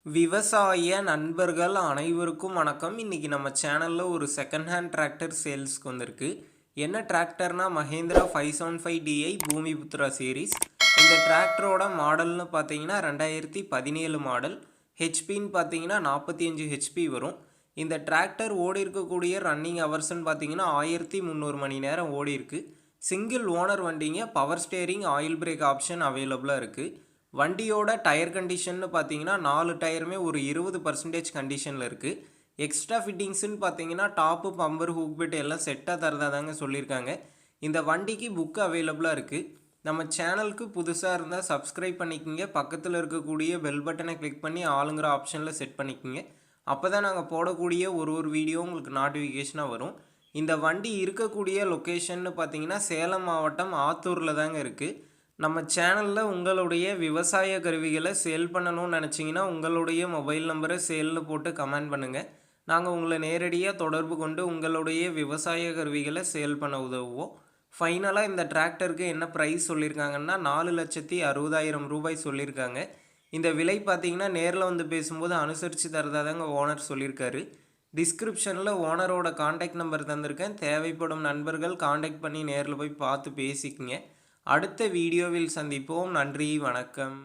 விவசாய நண்பர்கள் அனைவருக்கும் வணக்கம். இன்றைக்கி நம்ம சேனலில் ஒரு செகண்ட் ஹேண்ட் டிராக்டர் சேல்ஸ்க்கு வந்திருக்கு. என்ன டிராக்டர்னா மஹேந்திரா 575DI பூமிபுத்ரா சீரீஸ். இந்த டிராக்டரோட மாடல்னு பார்த்தீங்கன்னா 2017 மாடல். ஹெச்பின்னு பார்த்தீங்கன்னா 45 ஹெச்பி வரும். இந்த டிராக்டர் ஓடி இருக்கக்கூடிய ரன்னிங் ஹவர்ஸ்ன்னு பார்த்தீங்கன்னா 1300 மணி நேரம் ஓடி இருக்குது. சிங்கிள் ஓனர் வண்டிங்க. Power steering, oil break option அவைலபிளாக இருக்குது. வண்டியோட டயர் கண்டிஷன்னு பார்த்தீங்கன்னா 4 டயருமே ஒரு 20% கண்டிஷனில் இருக்குது. எக்ஸ்ட்ரா ஃபிட்டிங்ஸ்ன்னு பார்த்தீங்கன்னா டாப்பு, பம்பர், ஹூக் பெட் எல்லாம் செட்டாக தரதாதாங்க சொல்லியிருக்காங்க. இந்த வண்டிக்கு புக்கு அவைலபிளாக இருக்குது. நம்ம சேனலுக்கு புதுசாக இருந்தால் சப்ஸ்கிரைப் பண்ணிக்கோங்க. பக்கத்தில் இருக்கக்கூடிய பெல் பட்டனை கிளிக் பண்ணி ஆளுங்கிற ஆப்ஷனில் செட் பண்ணிக்கோங்க. அப்போ தான் நாங்கள் போடக்கூடிய ஒரு வீடியோ உங்களுக்கு நோட்டிஃபிகேஷனாக வரும். இந்த வண்டி இருக்கக்கூடிய லொக்கேஷன்னு பார்த்தீங்கன்னா சேலம் மாவட்டம் ஆத்தூரில் தாங்க இருக்குது. நம்ம சேனலில் உங்களுடைய விவசாய கருவிகளை சேல் பண்ணணும்னு நினச்சிங்கன்னா உங்களுடைய மொபைல் நம்பரை சேல்னு போட்டு கமெண்ட் பண்ணுங்கள். நாங்கள் உங்களை நேரடியாக தொடர்பு கொண்டு உங்களுடைய விவசாய கருவிகளை சேல் பண்ண உதவுவோம். ஃபைனலாக இந்த டிராக்டருக்கு என்ன ப்ரைஸ் சொல்லியிருக்காங்கன்னா 4,60,000 ரூபாய் சொல்லியிருக்காங்க. இந்த விலை பார்த்தீங்கன்னா நேரில் வந்து பேசும்போது அனுசரித்து தரதாதாங்க ஓனர் சொல்லியிருக்காரு. டிஸ்கிரிப்ஷனில் ஓனரோட காண்டாக்ட் நம்பர் தந்திருக்கேன். தேவைப்படும் நண்பர்கள் காண்டாக்ட் பண்ணி நேரில் போய் பார்த்து பேசிக்கங்க. அடுத்த வீடியோவில் சந்திப்போம். நன்றி, வணக்கம்.